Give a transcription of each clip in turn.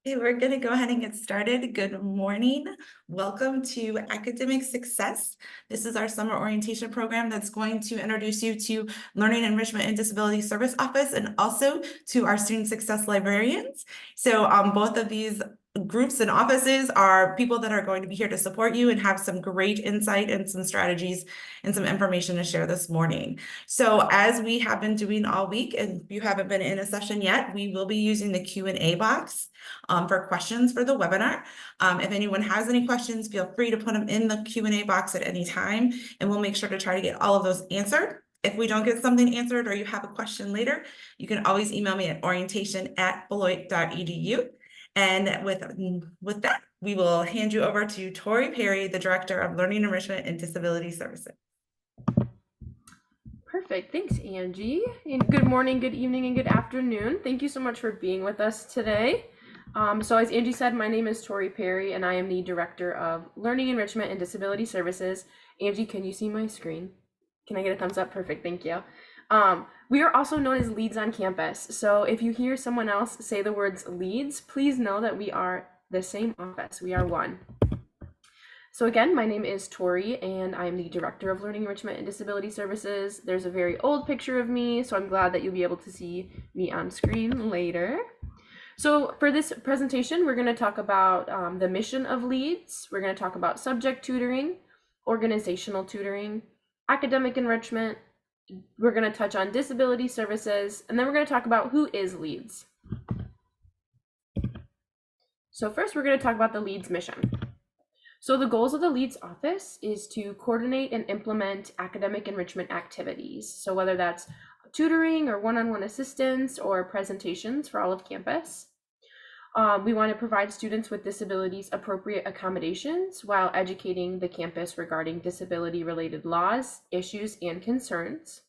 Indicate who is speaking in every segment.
Speaker 1: Okay, we're going to go ahead and get started. Good morning. Welcome to Academic Success. This is our summer orientation program that's going to introduce you to Learning, Enrichment and Disability Service Office and also to our Student Success Librarians. So both of these groups and offices are people that are going to be here to support you and have some great insight and some strategies and some information to share this morning. So as we have been doing all week, and if you haven't been in a session yet, we will be using the Q&A box for questions for the webinar. If anyone has any questions, feel free to put them in the Q&A box at any time, and we'll make sure to try to get all of those answered. If we don't get something answered or you have a question later, you can always email me at orientation@beloit.edu. And with that, we will hand you over to Tori Perry, the Director of Learning, Enrichment and Disability Services.
Speaker 2: Perfect. Thanks, Angie. And good morning, good evening, and good afternoon. Thank you so much for being with us today. So as Angie said, my name is Tori Perry, and I am the Director of Learning, Enrichment and Disability Services. Angie, can you see my screen? Can I get a thumbs up? Perfect. Thank you. We are also known as Leads on Campus. So if you hear someone else say the words Leads, please know that we are the same office. We are one. So again, my name is Tori, and I'm the Director of Learning, Enrichment and Disability Services. There's a very old picture of me, so I'm glad that you'll be able to see me on screen later. So for this presentation, we're going to talk about the mission of Leads. We're going to talk about subject tutoring, organizational tutoring, academic enrichment. We're going to touch on disability services, and then we're going to talk about who is Leads. So first, we're going to talk about the Leads mission. So the goals of the Leads office is to coordinate and implement academic enrichment activities. So whether that's tutoring or one-on-one assistance or presentations for all of campus. We want to provide students with disabilities appropriate accommodations while educating the campus regarding disability-related laws, issues, and concerns.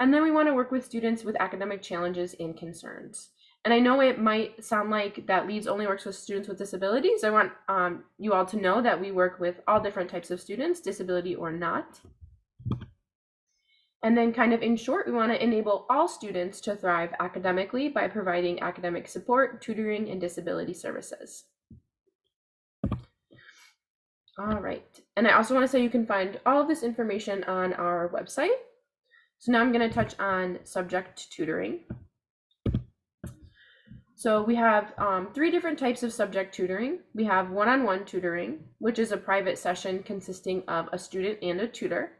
Speaker 2: And then we want to work with students with academic challenges and concerns. And I know it might sound like that Leads only works with students with disabilities. I want you all to know that we work with all different types of students, disability or not. And then kind of in short, we want to enable all students to thrive academically by providing academic support, tutoring, and disability services. All right. And I also want to say you can find all of this information on our website. So now I'm going to touch on subject tutoring. So we have 3 different types of subject tutoring. We have one-on-one tutoring, which is a private session consisting of a student and a tutor.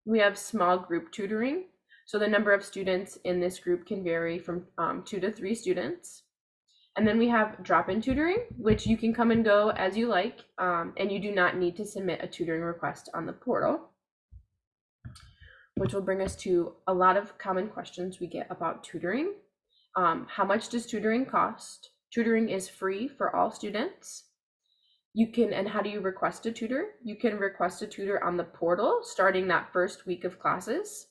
Speaker 2: We have small group tutoring. So the number of students in this group can vary from 2 to 3 students. And then we have drop-in tutoring, which you can come and go as you like, and you do not need to submit a tutoring request on the portal, which will bring us to a lot of common questions we get about tutoring. How much does tutoring cost? Tutoring is free for all students. And how do you request a tutor? You can request a tutor on the portal starting that first week of classes.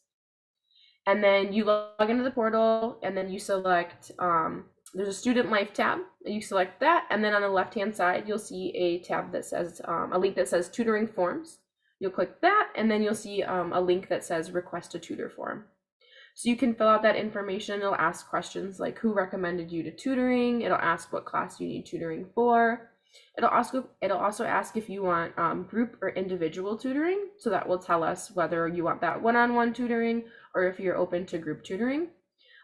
Speaker 2: And then you log into the portal and then you select, there's a student life tab. You select that, and then on the left-hand side, you'll see a tab that says, a link that says tutoring forms. You'll click that, and then you'll see a link that says request a tutor form. So you can fill out that information. It'll ask questions like who recommended you to tutoring. It'll ask what class you need tutoring for. It'll also ask if you want group or individual tutoring. So that will tell us whether you want that one-on-one tutoring or if you're open to group tutoring.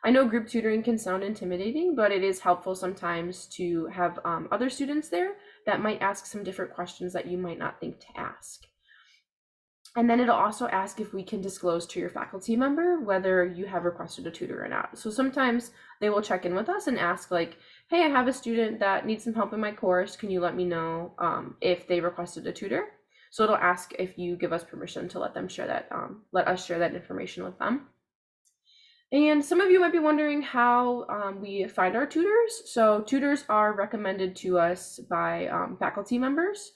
Speaker 2: I know group tutoring can sound intimidating, but it is helpful sometimes to have other students there that might ask some different questions that you might not think to ask. And then it'll also ask if we can disclose to your faculty member whether you have requested a tutor or not. So sometimes they will check in with us and ask like, hey, I have a student that needs some help in my course. Can you let me know if they requested a tutor? So it'll ask if you give us permission to let them share that, let us share that information with them. And some of you might be wondering how we find our tutors. So tutors are recommended to us by faculty members.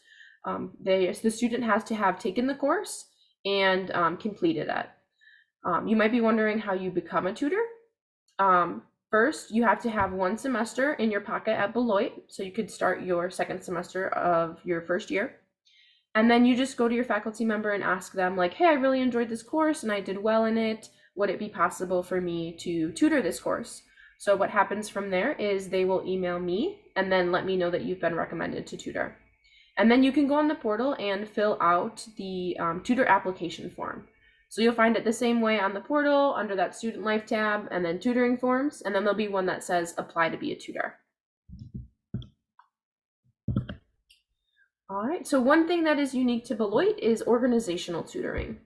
Speaker 2: The student has to have taken the course and completed it. You might be wondering how you become a tutor. First, you have to have 1 semester in your pocket at Beloit, so you could start your 2nd semester of your 1st year. And then you just go to your faculty member and ask them like, hey, I really enjoyed this course and I did well in it. Would it be possible for me to tutor this course? So what happens from there is they will email me and then let me know that you've been recommended to tutor. And then you can go on the portal and fill out the tutor application form. So you'll find it the same way on the portal under that student life tab and then tutoring forms. And then there'll be one that says apply to be a tutor. All right, so one thing that is unique to Beloit is organizational tutoring.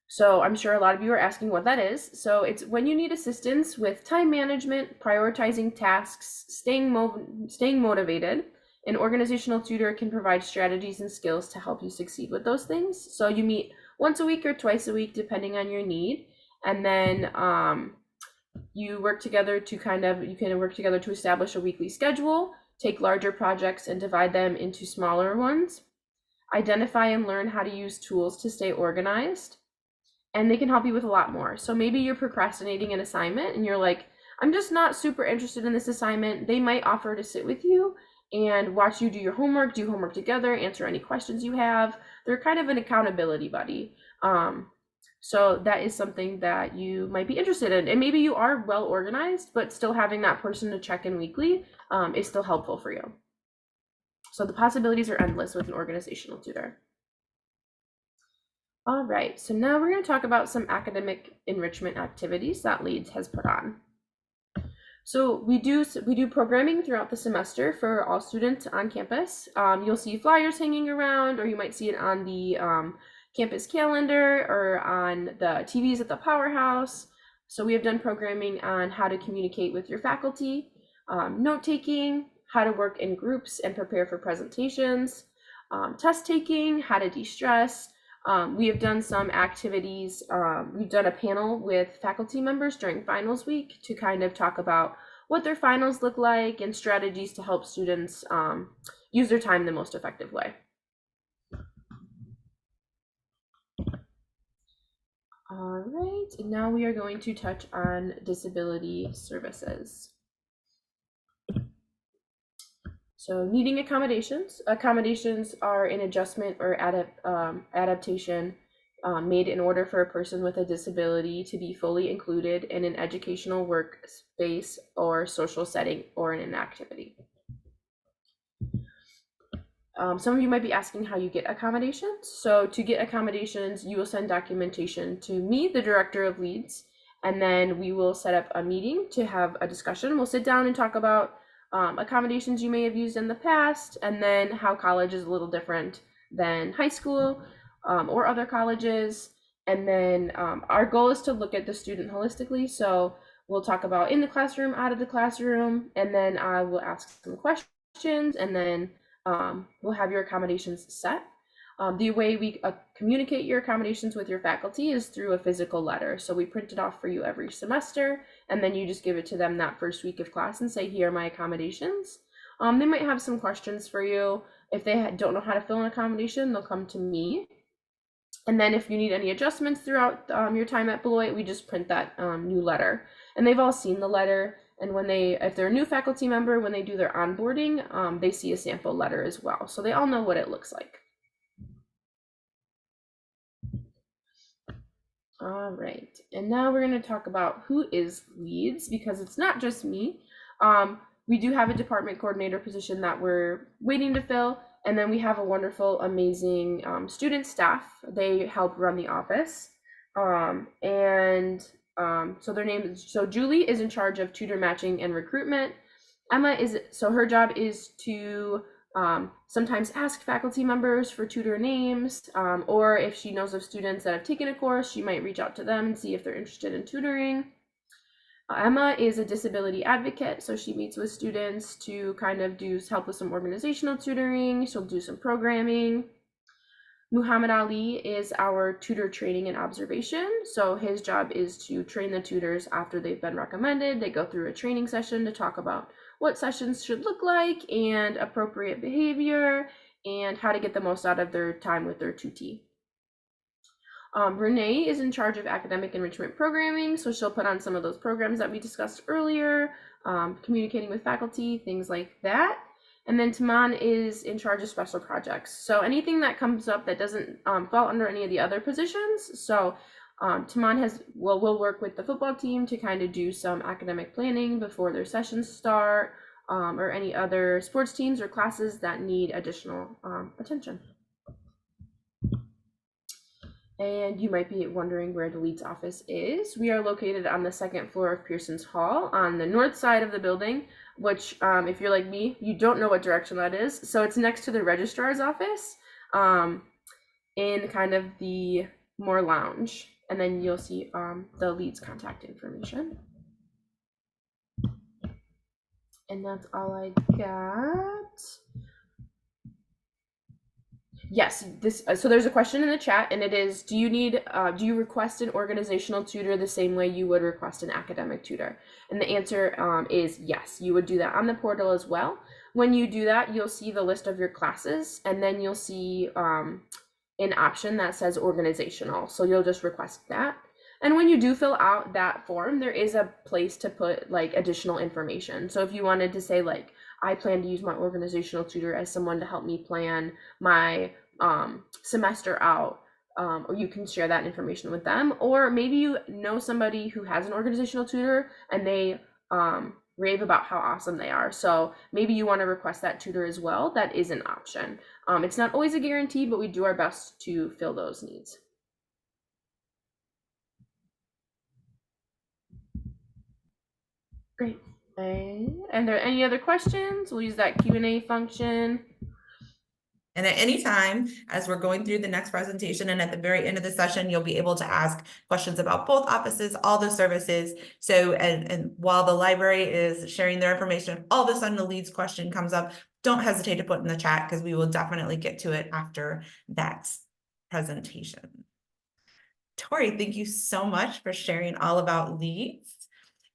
Speaker 2: So I'm sure a lot of you are asking what that is. So it's when you need assistance with time management, prioritizing tasks, staying motivated. An organizational tutor can provide strategies and skills to help you succeed with those things. So you meet once a week or twice a week, depending on your need. And then you work together to establish a weekly schedule, take larger projects and divide them into smaller ones, identify and learn how to use tools to stay organized, and they can help you with a lot more. So maybe you're procrastinating an assignment and you're like, I'm just not super interested in this assignment. They might offer to sit with you and watch you do homework together, answer any questions you have. They're kind of an accountability buddy. So that is something that you might be interested in. And maybe you are well organized, but still having that person to check in weekly is still helpful for you. So the possibilities are endless with an organizational tutor. All right, so now we're going to talk about some academic enrichment activities that Leeds has put on. So we do programming throughout the semester for all students on campus. You'll see flyers hanging around, or you might see it on the campus calendar or on the TVs at the powerhouse. So we have done programming on how to communicate with your faculty, note-taking, how to work in groups and prepare for presentations, test taking, how to de-stress. We have done some activities. We've done a panel with faculty members during finals week to kind of talk about what their finals look like and strategies to help students use their time the most effective way. All right, and now we are going to touch on disability services. So needing accommodations. Accommodations are an adjustment or adaptation made in order for a person with a disability to be fully included in an educational workspace or social setting or in an activity. Some of you might be asking how you get accommodations. So to get accommodations, you will send documentation to me, the director of Leeds, and then we will set up a meeting to have a discussion. We'll sit down and talk about accommodations you may have used in the past, and then how college is a little different than high school or other colleges. And then our goal is to look at the student holistically. So we'll talk about in the classroom, out of the classroom, and then I will ask some questions, and then we'll have your accommodations set. The way we communicate your accommodations with your faculty is through a physical letter. So we print it off for you every semester, and then you just give it to them that first week of class and say, here are my accommodations. They might have some questions for you. If they don't know how to fill an accommodation, they'll come to me. And then if you need any adjustments throughout your time at Beloit, we just print that new letter. And they've all seen the letter. And if they're a new faculty member, when they do their onboarding, they see a sample letter as well. So they all know what it looks like. All right, and now we're going to talk about who is Leeds, because it's not just me. We do have a department coordinator position that we're waiting to fill, and then we have a wonderful, amazing student staff. They help run the office, so Julie is in charge of tutor matching and recruitment. Emma her job is to sometimes ask faculty members for tutor names, or if she knows of students that have taken a course, she might reach out to them and see if they're interested in tutoring. Emma is a disability advocate, so she meets with students to kind of help with some organizational tutoring. She'll do some programming. Muhammad Ali is our tutor training and observation. So his job is to train the tutors after they've been recommended. They go through a training session to talk about what sessions should look like and appropriate behavior and how to get the most out of their time with their tutee. Renee is in charge of academic enrichment programming, so she'll put on some of those programs that we discussed earlier, communicating with faculty, things like that. And then Taman is in charge of special projects. So anything that comes up that doesn't fall under any of the other positions. So Timon will work with the football team to kind of do some academic planning before their sessions start, or any other sports teams or classes that need additional attention. And you might be wondering where the Leeds office is. We are located on the second floor of Pearson's Hall on the north side of the building, which if you're like me, you don't know what direction that is. So it's next to the registrar's office, in kind of the more lounge. And then you'll see the Leeds contact information. And that's all I got. Yes, so there's a question in the chat, and it is, do you request an organizational tutor the same way you would request an academic tutor? And the answer is yes, you would do that on the portal as well. When you do that, you'll see the list of your classes, and then you'll see an option that says organizational. So you'll just request that. And when you do fill out that form, there is a place to put like additional information. So if you wanted to say like, I plan to use my organizational tutor as someone to help me plan my semester out, or you can share that information with them. Or maybe you know somebody who has an organizational tutor and they rave about how awesome they are. So maybe you want to request that tutor as well. That is an option. It's not always a guarantee, but we do our best to fill those needs. Great. And are there any other questions? We'll use that Q&A function.
Speaker 1: And at any time, as we're going through the next presentation and at the very end of the session, you'll be able to ask questions about both offices, all the services. So, and while the library is sharing their information, all of a sudden the Leeds question comes up, don't hesitate to put in the chat because we will definitely get to it after that presentation. Tori, thank you so much for sharing all about Leeds.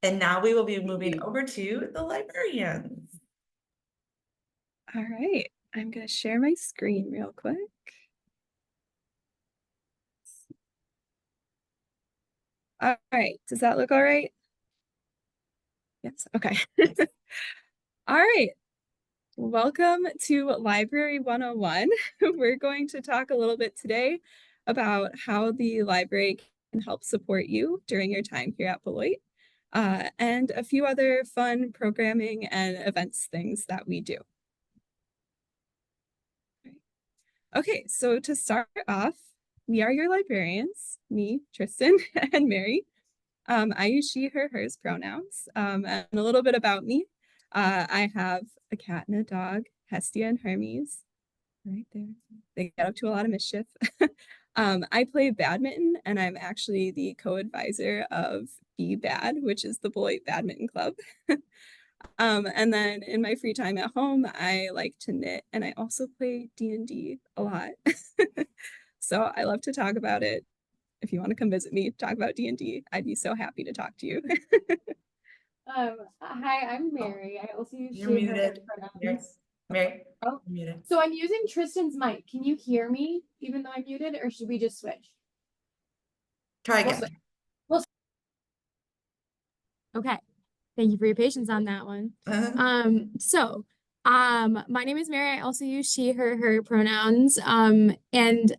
Speaker 1: And now we will be moving over to the librarians.
Speaker 3: All right, I'm going to share my screen real quick. All right, does that look all right? Yes, okay. All right, welcome to Library 101. We're going to talk a little bit today about how the library can help support you during your time here at Beloit, and a few other fun programming and events things that we do. Okay, so to start off, we are your librarians, me, Tristan, and Mary. I use she, her, hers pronouns. And a little bit about me. I have a cat and a dog, Hestia and Hermes, right there. They get up to a lot of mischief. I play badminton, and I'm actually the co-advisor of BBAD, which is the Beloit Badminton Club. And then in my free time at home, I like to knit, and I also play D&D a lot. So I love to talk about it. If you want to come visit me, talk about D&D, I'd be so happy to talk to you.
Speaker 4: Hi, I'm Mary. I also use
Speaker 1: You're
Speaker 4: she,
Speaker 1: muted.
Speaker 4: her pronouns.
Speaker 1: Mary,
Speaker 4: Oh,
Speaker 1: you're muted.
Speaker 4: so I'm using Tristan's mic. Can you hear me even though I'm muted, or should we just switch?
Speaker 1: Try
Speaker 4: We'll
Speaker 1: again.
Speaker 4: switch. Okay. Thank you for your patience on that one. My name is Mary. I also use she, her pronouns. And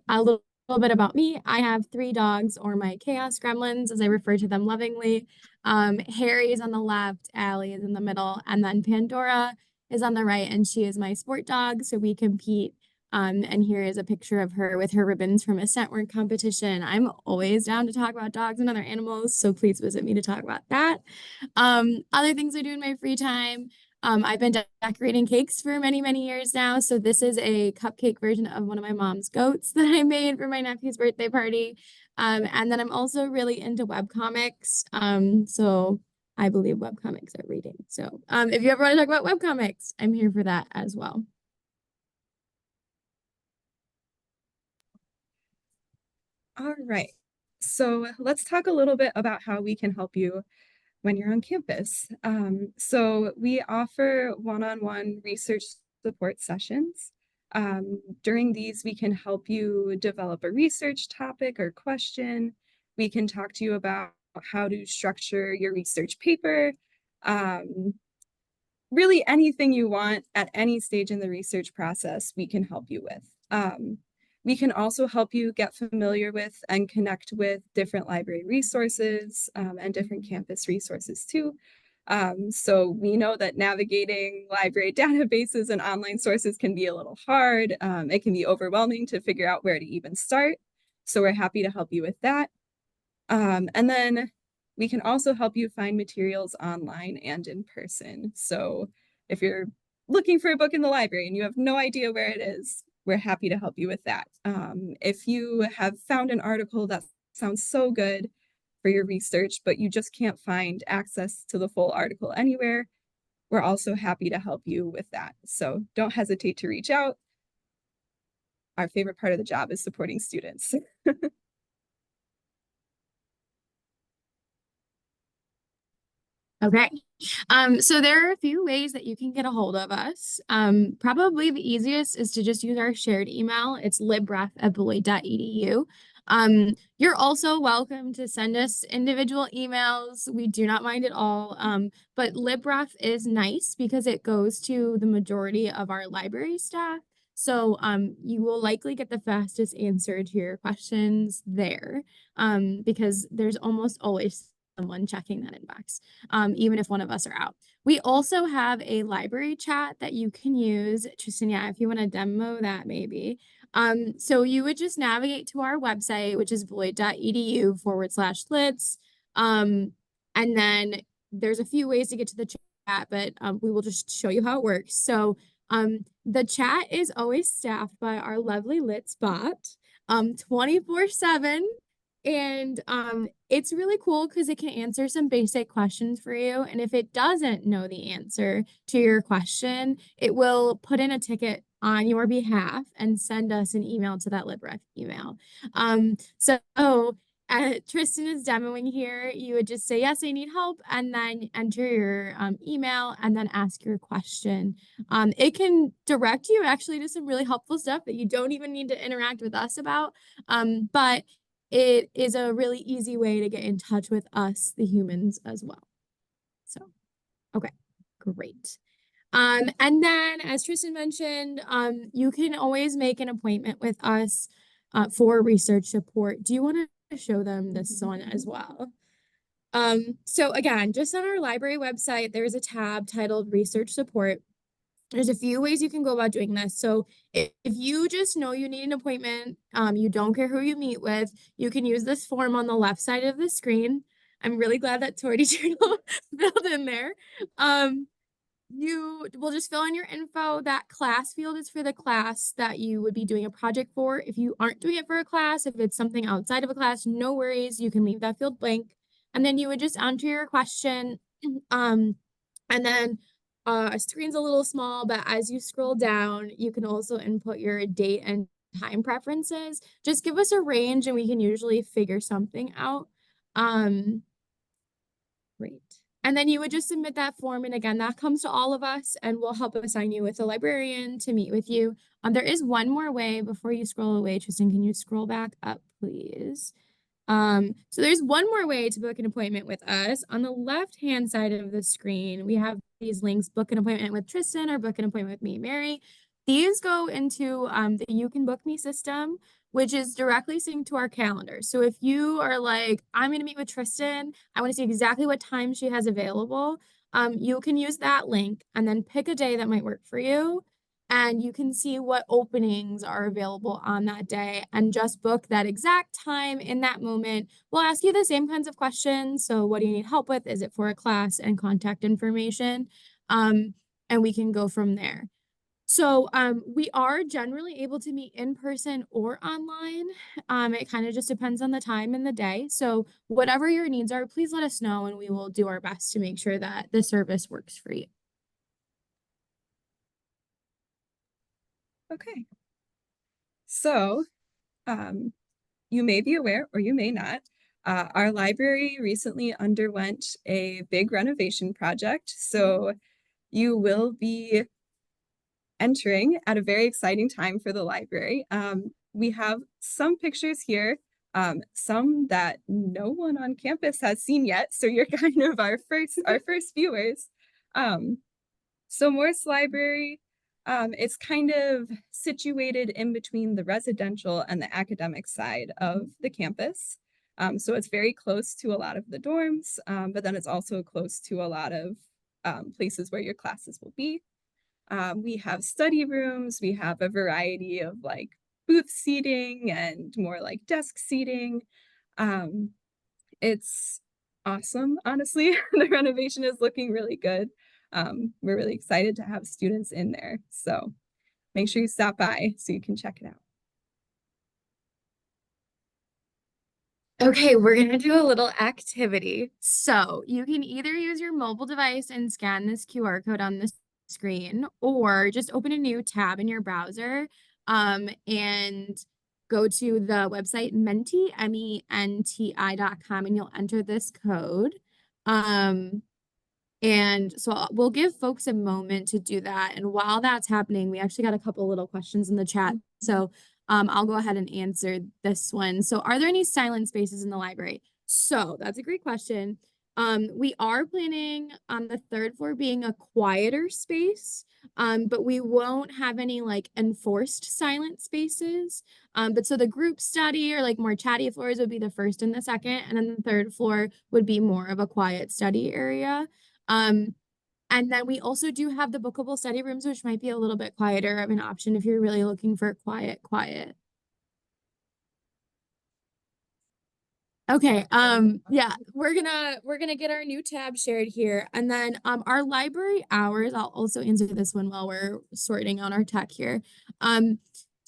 Speaker 4: a little bit about me. I have 3 dogs, or my chaos gremlins, as I refer to them lovingly. Harry is on the left, Allie is in the middle, and then Pandora is on the right, and she is my sport dog. So we compete. And here is a picture of her with her ribbons from a scentwork competition. I'm always down to talk about dogs and other animals, so please visit me to talk about that. Other things I do in my free time. I've been decorating cakes for many, many years now. So this is a cupcake version of one of my mom's goats that I made for my nephew's birthday party. And then I'm also really into webcomics. So I believe webcomics are reading. So if you ever want to talk about webcomics, I'm here for that as well.
Speaker 3: All right, so let's talk a little bit about how we can help you when you're on campus. So we offer one-on-one research support sessions. During these, we can help you develop a research topic or question. We can talk to you about how to structure your research paper. Really anything you want at any stage in the research process, we can help you with. We can also help you get familiar with and connect with different library resources and different campus resources too. So we know that navigating library databases and online sources can be a little hard. It can be overwhelming to figure out where to even start. So we're happy to help you with that. And then we can also help you find materials online and in person. So if you're looking for a book in the library and you have no idea where it is, we're happy to help you with that. If you have found an article that sounds so good for your research, but you just can't find access to the full article anywhere, we're also happy to help you with that. So don't hesitate to reach out. Our favorite part of the job is supporting students.
Speaker 4: Okay. So there are a few ways that you can get a hold of us. Probably the easiest is to just use our shared email. It's libref@beloit.edu. You're also welcome to send us individual emails. We do not mind at all. But libref is nice because it goes to the majority of our library staff. So you will likely get the fastest answer to your questions there, because there's almost always someone checking that inbox, even if one of us are out. We also have a library chat that you can use. Tristan, yeah, if you want to demo that maybe. So you would just navigate to our website, which is beloit.edu/lits. And then there's a few ways to get to the chat, but we will just show you how it works. So the chat is always staffed by our lovely Lits bot, 24/7. And it's really cool because it can answer some basic questions for you. And if it doesn't know the answer to your question, it will put in a ticket on your behalf and send us an email to that libref email. Tristan is demoing here. You would just say, yes, I need help, and then enter your email and then ask your question. It can direct you actually to some really helpful stuff that you don't even need to interact with us about. But it is a really easy way to get in touch with us, the humans, as well. So, okay, great. And then, as Tristan mentioned, you can always make an appointment with us for research support. Do you want to show them this one as well? So again, just on our library website, there's a tab titled Research Support. There's a few ways you can go about doing this. So if you just know you need an appointment, you don't care who you meet with, you can use this form on the left side of the screen. I'm really glad that Tori Turtle filled in there. You will just fill in your info. That class field is for the class that you would be doing a project for. If you aren't doing it for a class, if it's something outside of a class, no worries. You can leave that field blank. And then you would just enter your question. And then our screen's a little small, but as you scroll down, you can also input your date and time preferences. Just give us a range and we can usually figure something out. Great. And then you would just submit that form. And again, that comes to all of us and we'll help assign you with a librarian to meet with you. There is one more way before you scroll away. Tristan, can you scroll back up, please? So there's one more way to book an appointment with us. On the left-hand side of the screen, we have these links: book an appointment with Tristan or book an appointment with me, Mary. These go into the You Can Book Me system, which is directly synced to our calendar. So if you are like, I'm going to meet with Tristan, I want to see exactly what time she has available, you can use that link and then pick a day that might work for you. And you can see what openings are available on that day and just book that exact time in that moment. We'll ask you the same kinds of questions. So what do you need help with? Is it for a class? And contact information. And we can go from there. So we are generally able to meet in person or online. It kind of just depends on the time and the day. So whatever your needs are, please let us know and we will do our best to make sure that the service works for you.
Speaker 3: Okay. So you may be aware or you may not, our library recently underwent a big renovation project. So you will be entering at a very exciting time for the library. We have some pictures here, some that no one on campus has seen yet. So you're kind of our first viewers. So Morse Library It's kind of situated in between the residential and the academic side of the campus. So it's very close to a lot of the dorms, but then it's also close to a lot of places where your classes will be. We have study rooms, we have a variety of like booth seating and more like desk seating. Um, it's awesome, honestly. The renovation is looking really good. We're really excited to have students in there. So make sure you stop by so you can check it out.
Speaker 4: Okay, we're gonna do a little activity. So you can either use your mobile device and scan this QR code on the screen, or just open a new tab in your browser, and go to the website menti, menti.com, and you'll enter this code. And so we'll give folks a moment to do that. And while that's happening, we actually got a couple little questions in the chat. So I'll go ahead and answer this one. So are there any silent spaces in the library? So that's a great question. We are planning on the third floor being a quieter space, but we won't have any like enforced silent spaces. But so the group study or like more chatty floors would be the first and the second, and then the third floor would be more of a quiet study area. And then we also do have the bookable study rooms, which might be a little bit quieter of an option if you're really looking for quiet. Okay, yeah, we're gonna get our new tab shared here. And then our library hours, I'll also answer this one while we're sorting out our tech here.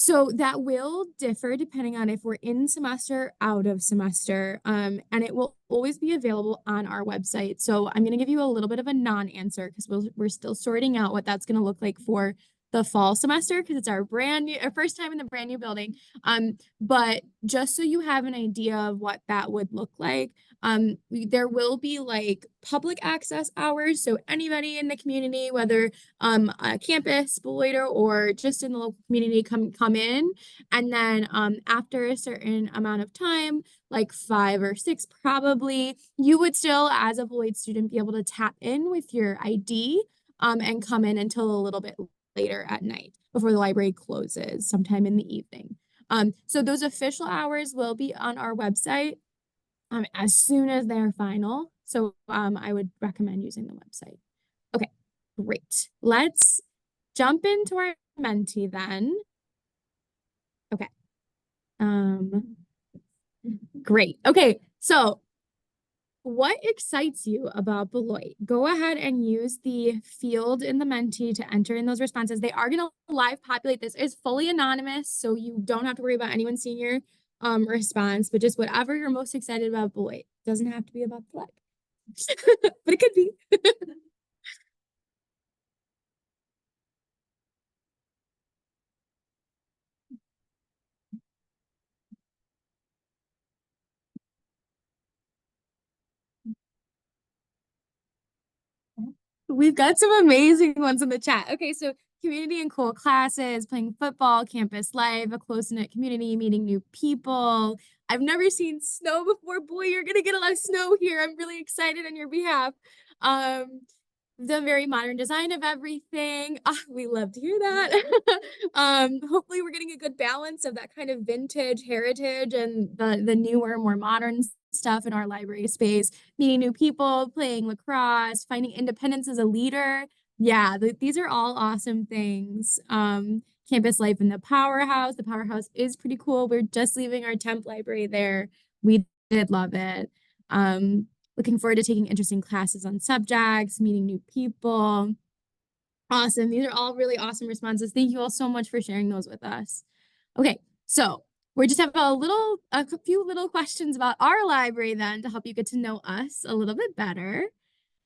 Speaker 4: So that will differ depending on if we're in semester, out of semester, and it will always be available on our website. So I'm gonna give you a little bit of a non-answer because we're still sorting out what that's gonna look like for the fall semester because it's our first time in the brand new building. But just so you have an idea of what that would look like, there will be like public access hours. So anybody in the community, whether a campus, Beloiter, or just in the local community, come in. And then after a certain amount of time, like 5 or 6 probably, you would still, as a Beloit student, be able to tap in with your ID and come in until a little bit later at night before the library closes sometime in the evening. So those official hours will be on our website as soon as they're final. So I would recommend using the website. Okay, great. Let's jump into our Menti then. Okay. Great. Okay, so what excites you about Beloit? Go ahead and use the field in the Menti to enter in those responses. They are going to live populate. This is fully anonymous, so you don't have to worry about anyone seeing your response, but just whatever you're most excited about Beloit. Doesn't have to be about the but it could be. We've got some amazing ones in the chat. Okay, so community and cool classes, playing football, campus life, a close-knit community, meeting new people. I've never seen snow before. Boy, you're gonna get a lot of snow here. I'm really excited on your behalf. The very modern design of everything. We love to hear that. Hopefully we're getting a good balance of that kind of vintage heritage and the newer, more modern stuff in our library space, meeting new people, playing lacrosse, finding independence as a leader. Yeah, these are all awesome things. Campus life in the powerhouse. The powerhouse is pretty cool. We're just leaving our temp library there. We did love it. Looking forward to taking interesting classes on subjects, meeting new people. Awesome. These are all really awesome responses. Thank you all so much for sharing those with us. Okay, so we just have a few little questions about our library then to help you get to know us a little bit better.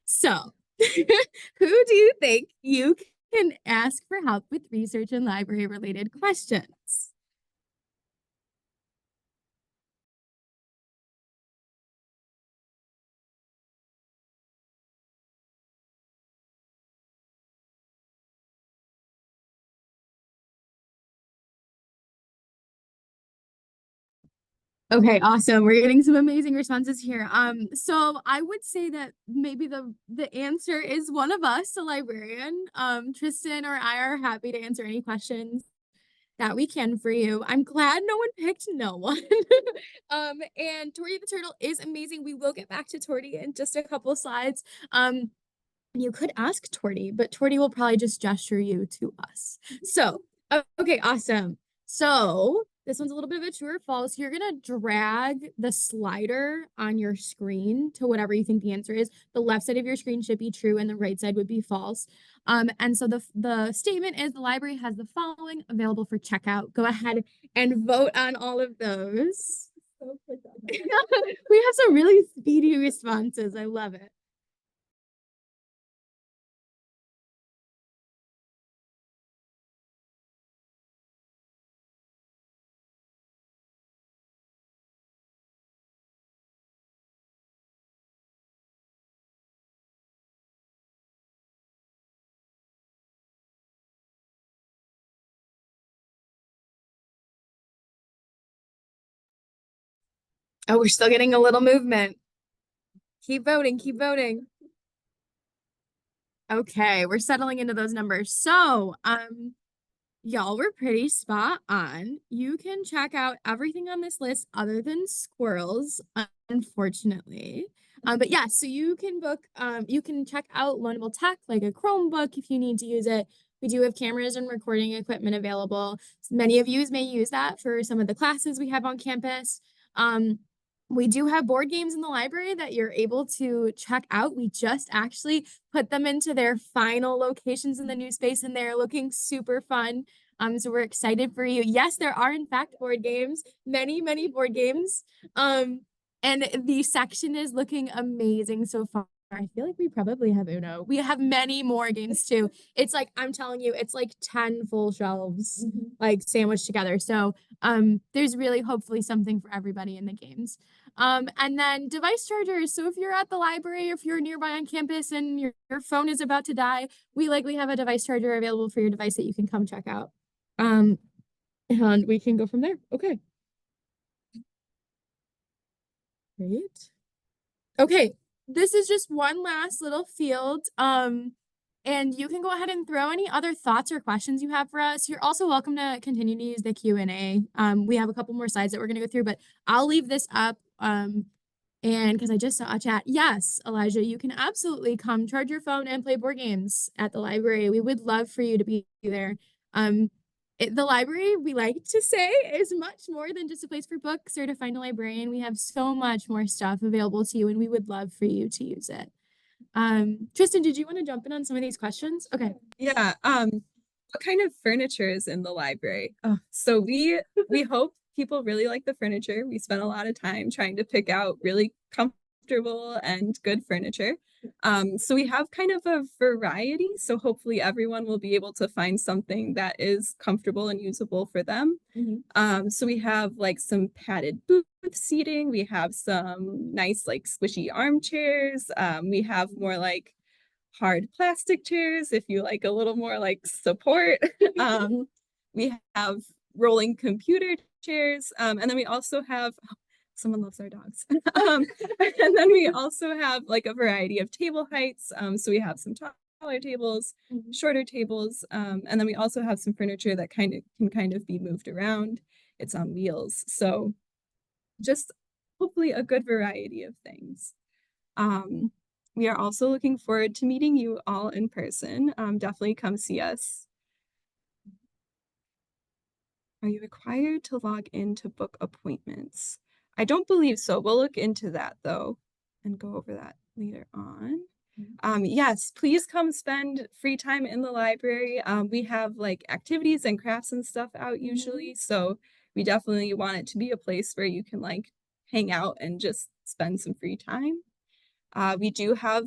Speaker 4: So, who do you think you can ask for help with research and library related questions? Okay, awesome. We're getting some amazing responses here. So I would say that maybe the answer is one of us, a librarian. Tristan or I are happy to answer any questions that we can for you. I'm glad no one picked no one. And Torty the Turtle is amazing. We will get back to Torty in just a couple slides. You could ask Torty, but Torty will probably just gesture you to us. So, okay, awesome. So this one's a little bit of a true or false. You're gonna drag the slider on your screen to whatever you think the answer is. The left side of your screen should be true and the right side would be false. And so the statement is the library has the following available for checkout. Go ahead and vote on all of those. We have some really speedy responses. I love it. Oh, we're still getting a little movement. Keep voting, keep voting. Okay, we're settling into those numbers. So, y'all were pretty spot on. You can check out everything on this list other than squirrels, unfortunately. But yeah, so you can book, you can check out loanable tech like a Chromebook if you need to use it. We do have cameras and recording equipment available. Many of you may use that for some of the classes we have on campus. We do have board games in the library that you're able to check out. We just actually put them into their final locations in the new space and they're looking super fun. So we're excited for you. Yes, there are in fact board games, many board games. And the section is looking amazing so far. I feel like we probably have Uno. We have many more games too. It's like, I'm telling you, it's like 10 full shelves, like sandwiched together. So there's really hopefully something for everybody in the games. And then device chargers. So if you're at the library, if you're nearby on campus and your phone is about to die, we likely have a device charger available for your device that you can come check out. And we can go from there. Okay. Great. Okay, this is just one last little field. And you can go ahead and throw any other thoughts or questions you have for us. You're also welcome to continue to use the Q&A. We have a couple more slides that we're going to go through, but I'll leave this up. And because I just saw a chat. Yes, Elijah, you can absolutely come charge your phone and play board games at the library. We would love for you to be there. The library, we like to say, is much more than just a place for books or to find a librarian. We have so much more stuff available to you, and we would love for you to use it. Tristan, did you want to jump in on some of these questions? Okay.
Speaker 3: Yeah. What kind of furniture is in the library? Oh, so we hope people really like the furniture. We spent a lot of time trying to pick out really comfortable and good furniture. So we have kind of a variety. So hopefully everyone will be able to find something that is comfortable and usable for them. So we have like some padded booth seating. We have some nice like squishy armchairs. We have more like hard plastic chairs if you like a little more like support. We have rolling computer chairs. And then we also have someone loves our dogs. And then we also have like a variety of table heights. So we have some taller tables, shorter tables, and then we also have some furniture that can kind of be moved around. It's on wheels. So just hopefully a good variety of things. We are also looking forward to meeting you all in person. Definitely come see us. Are you required to log in to book appointments? I don't believe so. We'll look into that though and go over that later on. Yes, please come spend free time in the library. We have like activities and crafts and stuff out usually. So we definitely want it to be a place where you can like hang out and just spend some free time. We do have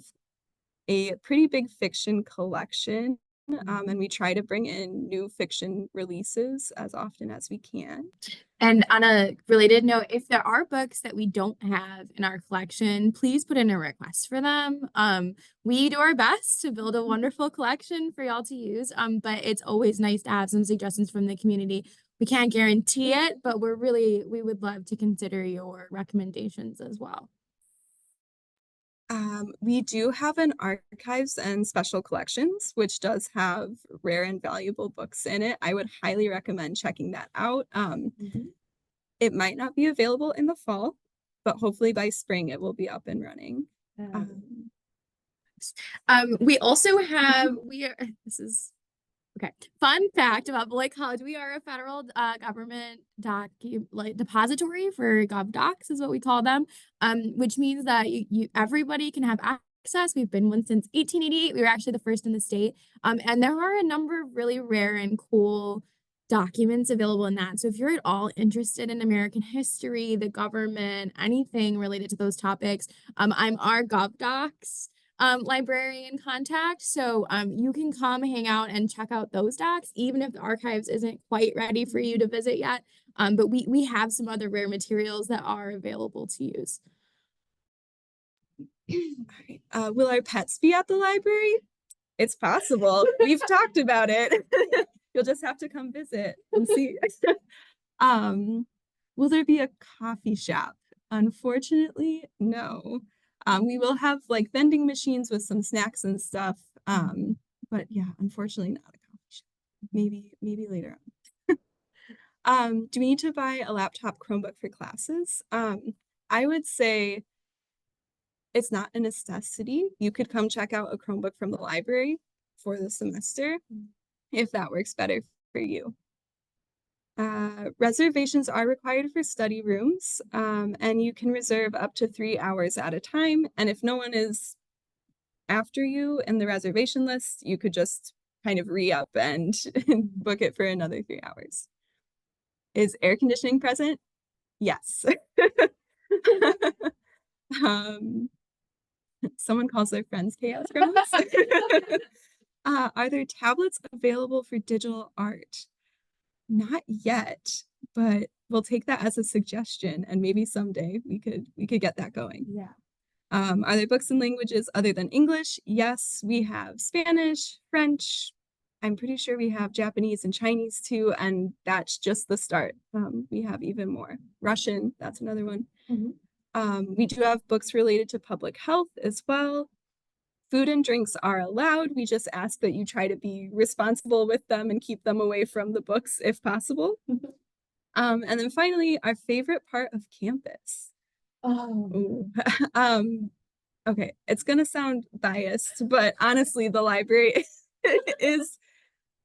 Speaker 3: a pretty big fiction collection. And we try to bring in new fiction releases as often as we can.
Speaker 4: And on a related note, if there are books that we don't have in our collection, please put in a request for them. We do our best to build a wonderful collection for y'all to use. But it's always nice to have some suggestions from the community. We can't guarantee it, but we would love to consider your recommendations as well.
Speaker 3: We do have an archives and special collections, which does have rare and valuable books in it. I would highly recommend checking that out. It might not be available in the fall, but hopefully by spring it will be up and running.
Speaker 4: We also have, this is, okay. Fun fact about Beloit College, we are a federal government depository for GovDocs is what we call them, which means that everybody can have access. We've been one since 1888. We were actually the first in the state. And there are a number of really rare and cool documents available in that. So if you're at all interested in American history, the government, anything related to those topics, I'm our GovDocs librarian contact. So you can come hang out and check out those docs, even if the archives isn't quite ready for you to visit yet. But we have some other rare materials that are available to use.
Speaker 3: Will our pets be at the library? It's possible. We've talked about it. You'll just have to come visit and see. Will there be a coffee shop? Unfortunately, no. We will have like vending machines with some snacks and stuff. But yeah, unfortunately not a coffee shop. Maybe later on. Do we need to buy a laptop Chromebook for classes? I would say it's not a necessity. You could come check out a Chromebook from the library for the semester if that works better for you. Reservations are required for study rooms, and you can reserve up to 3 hours at a time. And if no one is after you in the reservation list, you could just kind of re-up and book it for another 3 hours. Is air conditioning present? Yes. Someone calls their friends chaos gremlins. Are there tablets available for digital art? Not yet, but we'll take that as a suggestion, and maybe someday we could get that going.
Speaker 4: Yeah.
Speaker 3: Are there books in languages other than English? Yes, we have Spanish, French. I'm pretty sure we have Japanese and Chinese too, and that's just the start. We have even more. Russian, that's another one. We do have books related to public health as well. Food and drinks are allowed. We just ask that you try to be responsible with them and keep them away from the books if possible. And then finally, our favorite part of campus. Okay, it's gonna sound biased, but honestly, the library is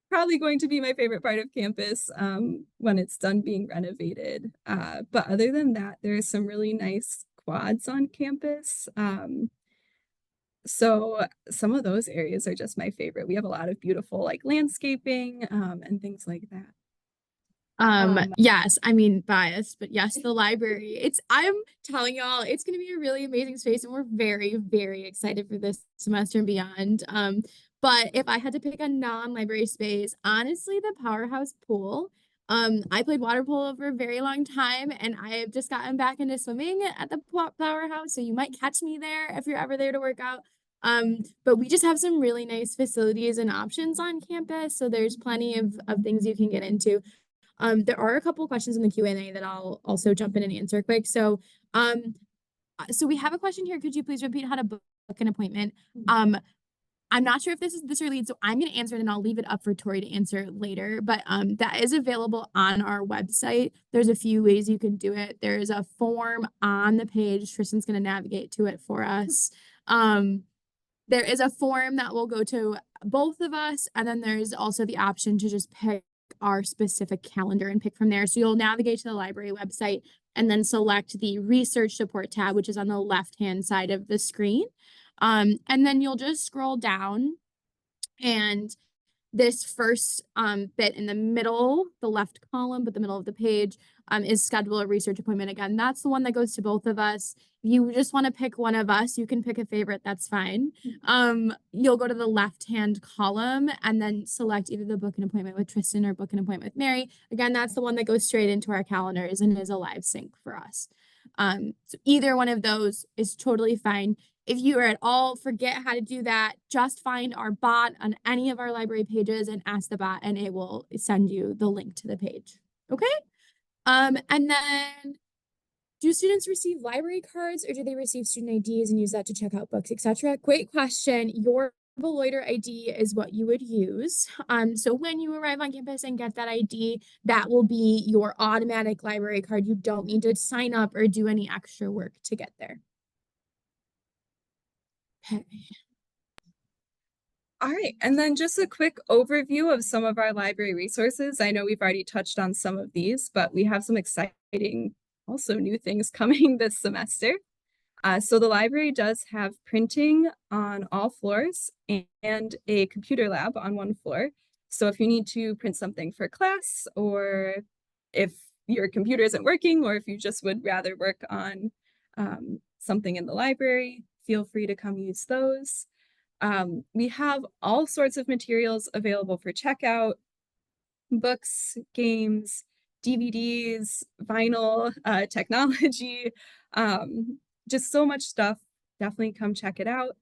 Speaker 3: probably going to be my favorite part of campus when it's done being renovated. But other than that, there are some really nice quads on campus. So some of those areas are just my favorite. We have a lot of beautiful like landscaping and things like that.
Speaker 4: Yes, I mean biased, but yes, the library. I'm telling y'all, it's gonna be a really amazing space, and we're very, very excited for this semester and beyond. But if I had to pick a non-library space, honestly, the Powerhouse pool. I played water polo for a very long time, and I have just gotten back into swimming at the Powerhouse, so you might catch me there if you're ever there to work out. But we just have some really nice facilities and options on campus, so there's plenty of things you can get into. There are a couple of questions in the Q&A that I'll also jump in and answer quick. So we have a question here. Could you please repeat how to book an appointment? I'm not sure if this relates, so I'm going to answer it and I'll leave it up for Tori to answer later. But that is available on our website. There's a few ways you can do it. There's a form on the page. Tristan's going to navigate to it for us. There is a form that will go to both of us, and then there's also the option to just pick our specific calendar and pick from there. So you'll navigate to the library website and then select the research support tab, which is on the left-hand side of the screen. And then you'll just scroll down, and this first bit in the middle, the left column, but the middle of the page is schedule a research appointment. Again, that's the one that goes to both of us. If you just want to pick one of us, you can pick a favorite, that's fine. You'll go to the left-hand column and then select either the book an appointment with Tristan or book an appointment with Mary. Again, that's the one that goes straight into our calendars and is a live sync for us. So either one of those is totally fine. If you are at all forget how to do that, just find our bot on any of our library pages and ask the bot and it will send you the link to the page. Okay? And then do students receive library cards or do they receive student IDs and use that to check out books, etc.? Great question. Your Beloiter ID is what you would use. So when you arrive on campus and get that ID, that will be your automatic library card. You don't need to sign up or do any extra work to get there. Okay.
Speaker 3: All right, and then just a quick overview of some of our library resources. I know we've already touched on some of these, but we have some exciting, also new things coming this semester. So the library does have printing on all floors and a computer lab on one floor. So if you need to print something for class, or if your computer isn't working, or if you just would rather work on something in the library, feel free to come use those. We have all sorts of materials available for checkout: books, games, DVDs, vinyl, technology, just so much stuff. Definitely come check it out.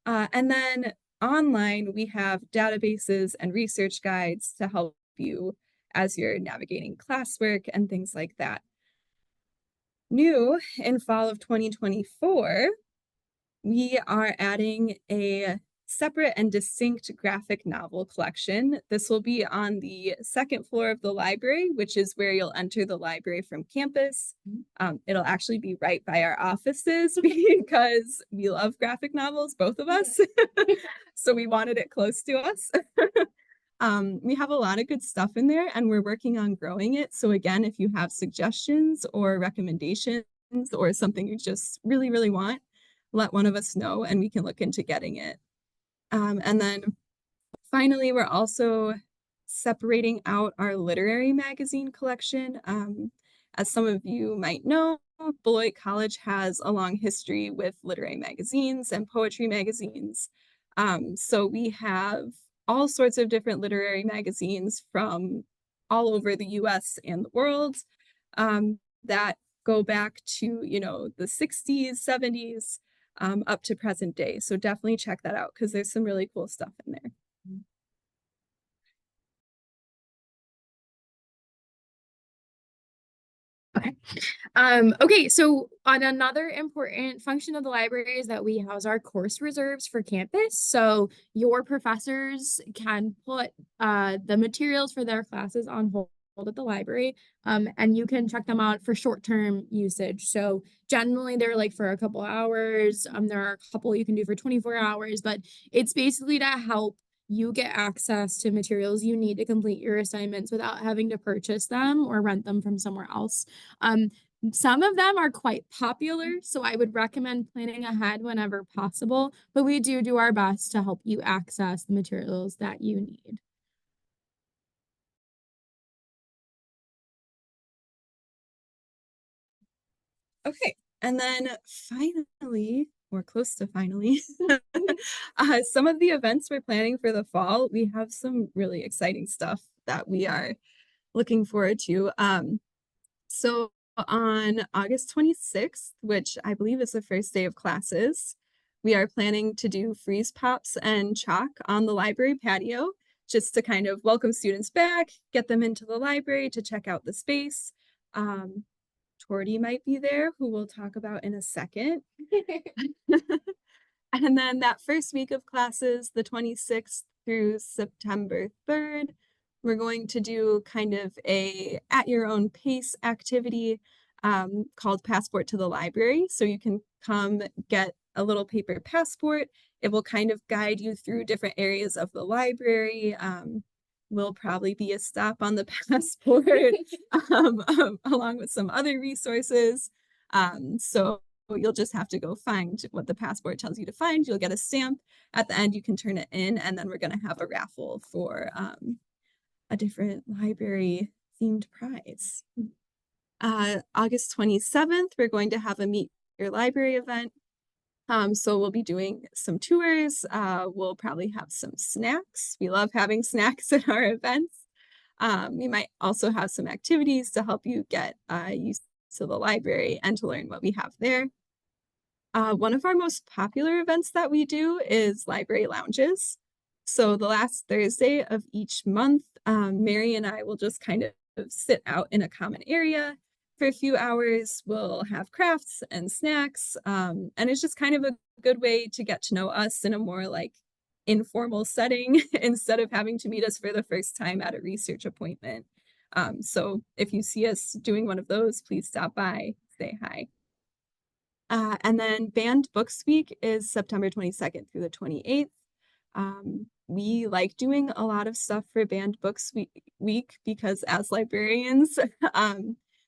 Speaker 3: And then online, we have databases and research guides to help you as you're navigating classwork and things like that. New in fall of 2024, we are adding a separate and distinct graphic novel collection. This will be on the second floor of the library, which is where you'll enter the library from campus. It'll actually be right by our offices because we love graphic novels, both of us. So we wanted it close to us. We have a lot of good stuff in there and we're working on growing it. So again, if you have suggestions or recommendations or something you just really, really want, let one of us know and we can look into getting it. And then finally, we're also separating out our literary magazine collection. As some of you might know, Beloit College has a long history with literary magazines and poetry magazines. So we have all sorts of different literary magazines from all over the US and the world that go back to, you know, the 60s, 70s, up to present day. So definitely check that out because there's some really cool stuff in there.
Speaker 4: Okay. Okay, so on another important function of the library is that we house our course reserves for campus. So your professors can put the materials for their classes on hold at the library, and you can check them out for short-term usage. So generally they're like for a couple hours. There are a couple you can do for 24 hours, but it's basically to help you get access to materials you need to complete your assignments without having to purchase them or rent them from somewhere else. Some of them are quite popular, so I would recommend planning ahead whenever possible, but we do our best to help you access the materials that you need.
Speaker 3: Okay, and then finally, or close to finally, some of the events we're planning for the fall, we have some really exciting stuff that we are looking forward to. So on August 26th, which I believe is the first day of classes, we are planning to do freeze pops and chalk on the library patio, just to kind of welcome students back, get them into the library to check out the space. Torty might be there, who we'll talk about in a second. And then that first week of classes, the 26th through September 3rd, we're going to do kind of a at your own pace activity called Passport to the Library. So you can come get a little paper passport. It will kind of guide you through different areas of the library. Will probably be a stop on the passport along with some other resources. So you'll just have to go find what the passport tells you to find. You'll get a stamp. At the end, you can turn it in, and then we're going to have a raffle for a different library themed prize. August 27th, we're going to have a Meet Your Library event. So we'll be doing some tours. We'll probably have some snacks. We love having snacks at our events. We might also have some activities to help you get used to the library and to learn what we have there. One of our most popular events that we do is library lounges. So the last Thursday of each month, Mary and I will just kind of sit out in a common area for a few hours. We'll have crafts and snacks, and it's just kind of a good way to get to know us in a more like informal setting instead of having to meet us for the first time at a research appointment. So if you see us doing one of those, please stop by, say hi. And then Banned Books Week is September 22nd through the 28th. We like doing a lot of stuff for Banned Books Week because as librarians,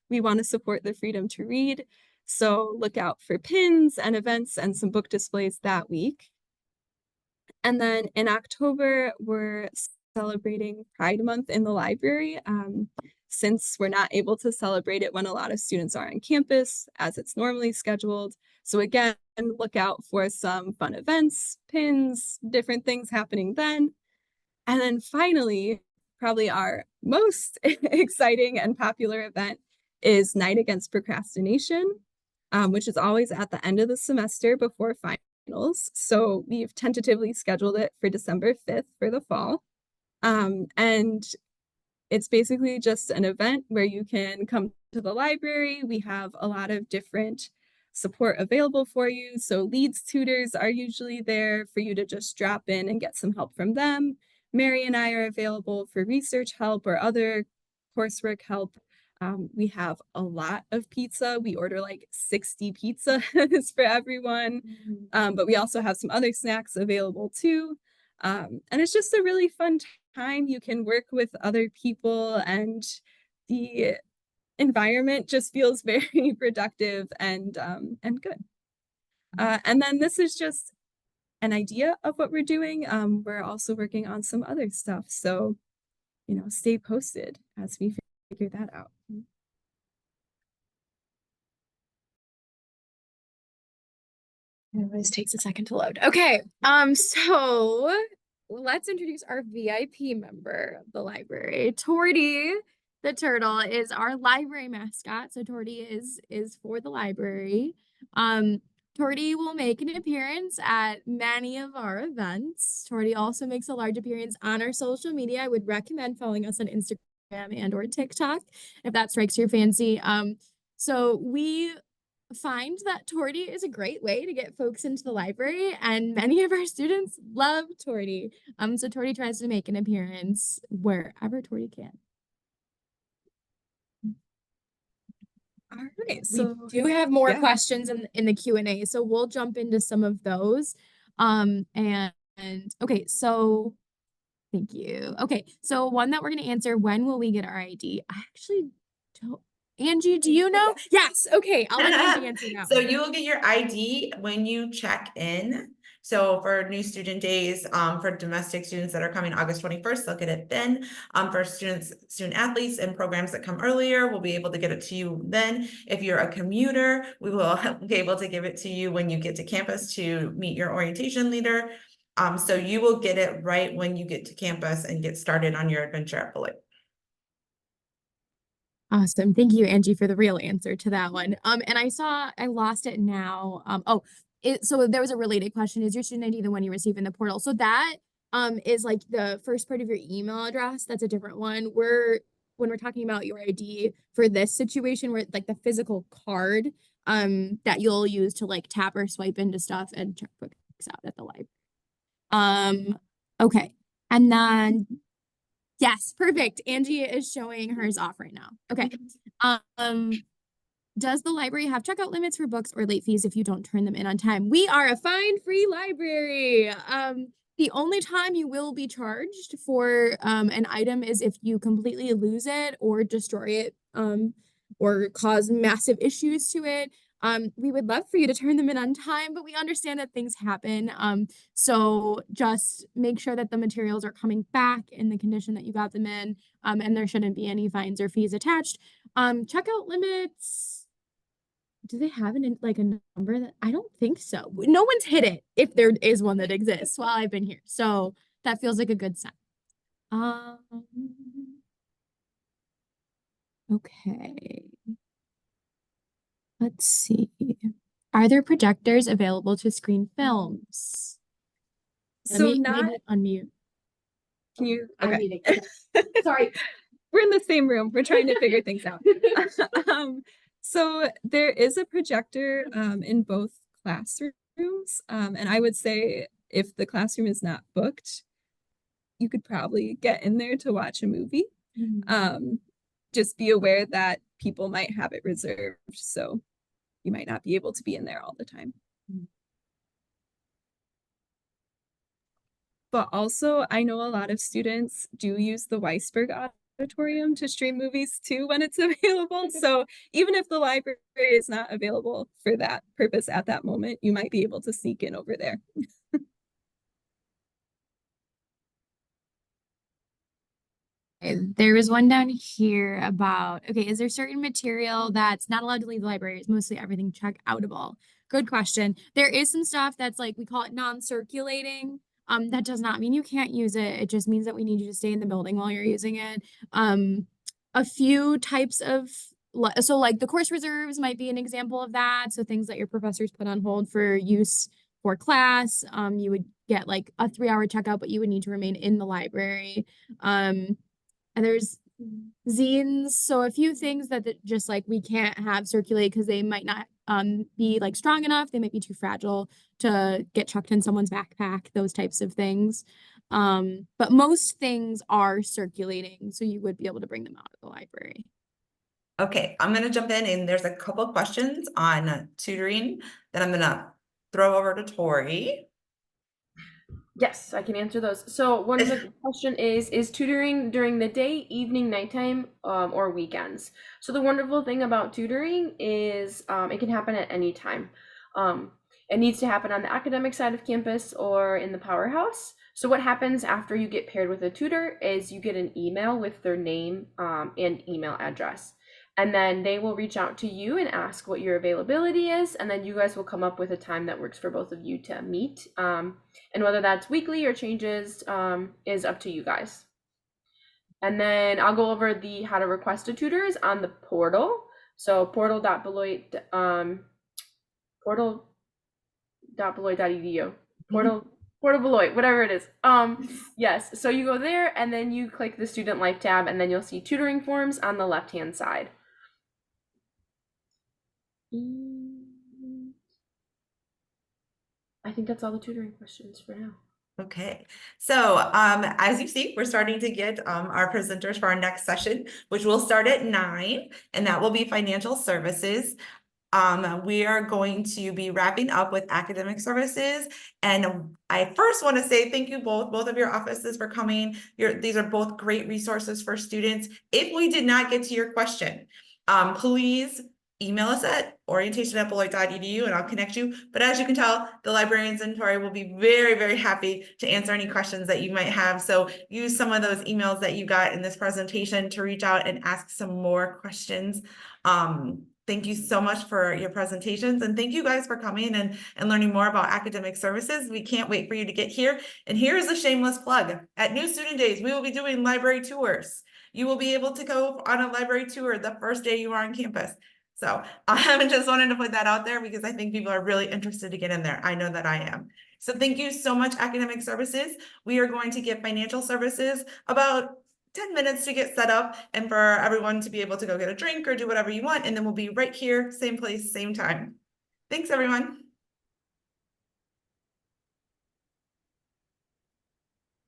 Speaker 3: we want to support the freedom to read. So look out for pins and events and some book displays that week. And then in October, we're celebrating Pride Month in the library. Since we're not able to celebrate it when a lot of students are on campus as it's normally scheduled. So again, look out for some fun events, pins, different things happening then. And then finally, probably our most exciting and popular event is Night Against Procrastination, which is always at the end of the semester before finals. So we've tentatively scheduled it for December 5th for the fall. And it's basically just an event where you can come to the library. We have a lot of different support available for you. So Leads tutors are usually there for you to just drop in and get some help from them. Mary and I are available for research help or other coursework help. We have a lot of pizza. We order like 60 pizzas for everyone. But we also have some other snacks available too. And it's just a really fun time. You can work with other people and the environment just feels very productive and good. And then this is just an idea of what we're doing. We're also working on some other stuff. So, stay posted as we figure that out.
Speaker 4: It always takes a second to load. Okay, so let's introduce our VIP member of the library. Torty the turtle is our library mascot. So Torty is for the library. Torty will make an appearance at many of our events. Torty also makes a large appearance on our social media. I would recommend following us on Instagram and or TikTok if that strikes your fancy. So we find that Torty is a great way to get folks into the library, and many of our students love Torty. So Torty tries to make an appearance wherever Torty can.
Speaker 3: All right, so
Speaker 4: we do have more questions in the Q&A, so we'll jump into some of those. And okay, so thank you. Okay, so one that we're going to answer, when will we get our ID? I actually don't. Angie, do you know? Yes. Okay, I'll let Angie answer now.
Speaker 1: So you will get your ID when you check in. So for new student days, for domestic students that are coming August 21st, they'll get it then. For student athletes and programs that come earlier, we'll be able to get it to you then. If you're a commuter, we will be able to give it to you when you get to campus to meet your orientation leader. So you will get it right when you get to campus and get started on your adventure at Beloit.
Speaker 4: Awesome. Thank you, Angie, for the real answer to that one. And I lost it now. So there was a related question. Is your student ID the one you receive in the portal? So that is like the first part of your email address. That's a different one. When we're talking about your ID for this situation, where like the physical card that you'll use to like tap or swipe into stuff and check books out at the library. Okay. And then yes, perfect. Angie is showing hers off right now. Okay. Does the library have checkout limits for books or late fees if you don't turn them in on time? We are a fine-free library. The only time you will be charged for an item is if you completely lose it or destroy it or cause massive issues to it. We would love for you to turn them in on time, but we understand that things happen. So just make sure that the materials are coming back in the condition that you got them in, and there shouldn't be any fines or fees attached. Checkout limits. Do they have like a number that I don't think so. No one's hit it if there is one that exists while I've been here. So that feels like a good sign. Okay. Let's see. Are there projectors available to screen films?
Speaker 3: So not,
Speaker 4: maybe unmute.
Speaker 3: can you,
Speaker 4: I'm
Speaker 3: okay.
Speaker 4: muting. Sorry.
Speaker 3: We're in the same room. We're trying to figure things out. So there is a projector in both classrooms. And I would say if the classroom is not booked, you could probably get in there to watch a movie. Just be aware that people might have it reserved. So you might not be able to be in there all the time. But also, I know a lot of students do use the Weisberg Auditorium to stream movies too when it's available. So even if the library is not available for that purpose at that moment, you might be able to sneak in over there.
Speaker 4: There was one down here about, okay, is there certain material that's not allowed to leave the library? Is mostly everything check outable? Good question. There is some stuff that's like, we call it non-circulating. That does not mean you can't use it. It just means that we need you to stay in the building while you're using it. A few types of, so like the course reserves might be an example of that. So things that your professors put on hold for use for class. You would get like a 3-hour checkout, but you would need to remain in the library. And there's zines, so a few things that just like we can't have circulate because they might not be like strong enough. They might be too fragile to get chucked in someone's backpack, those types of things. But most things are circulating, so you would be able to bring them out of the library.
Speaker 1: Okay, I'm gonna jump in and there's a couple questions on tutoring that I'm gonna throw over to Tori.
Speaker 2: Yes, I can answer those. So one of the question is tutoring during the day, evening, nighttime, or weekends? So the wonderful thing about tutoring is it can happen at any time. It needs to happen on the academic side of campus or in the powerhouse. So what happens after you get paired with a tutor is you get an email with their name and email address. And then they will reach out to you and ask what your availability is. And then you guys will come up with a time that works for both of you to meet. And whether that's weekly or changes is up to you guys. And then I'll go over the how to request a tutor is on the portal. So portal.beloit, portal.beloit.edu, Portal Beloit, whatever it is. Yes, so you go there and then you click the student life tab and then you'll see tutoring forms on the left-hand side. I think that's all the tutoring questions for now.
Speaker 1: Okay, so as you see, we're starting to get our presenters for our next session, which will start at 9, and that will be financial services. We are going to be wrapping up with academic services. And I first want to say thank you both of your offices for coming. These are both great resources for students. If we did not get to your question, please email us at orientation@beloit.edu and I'll connect you. But as you can tell, the librarians and Tori will be very, very happy to answer any questions that you might have. So use some of those emails that you got in this presentation to reach out and ask some more questions. Thank you so much for your presentations, and thank you guys for coming and learning more about academic services. We can't wait for you to get here. And here is a shameless plug. At New Student Days, we will be doing library tours. You will be able to go on a library tour the first day you are on campus. So I just wanted to put that out there because I think people are really interested to get in there. I know that I am. So thank you so much, academic services. We are going to give financial services about 10 minutes to get set up and for everyone to be able to go get a drink or do whatever you want. And then we'll be right here, same place, same time. Thanks, everyone.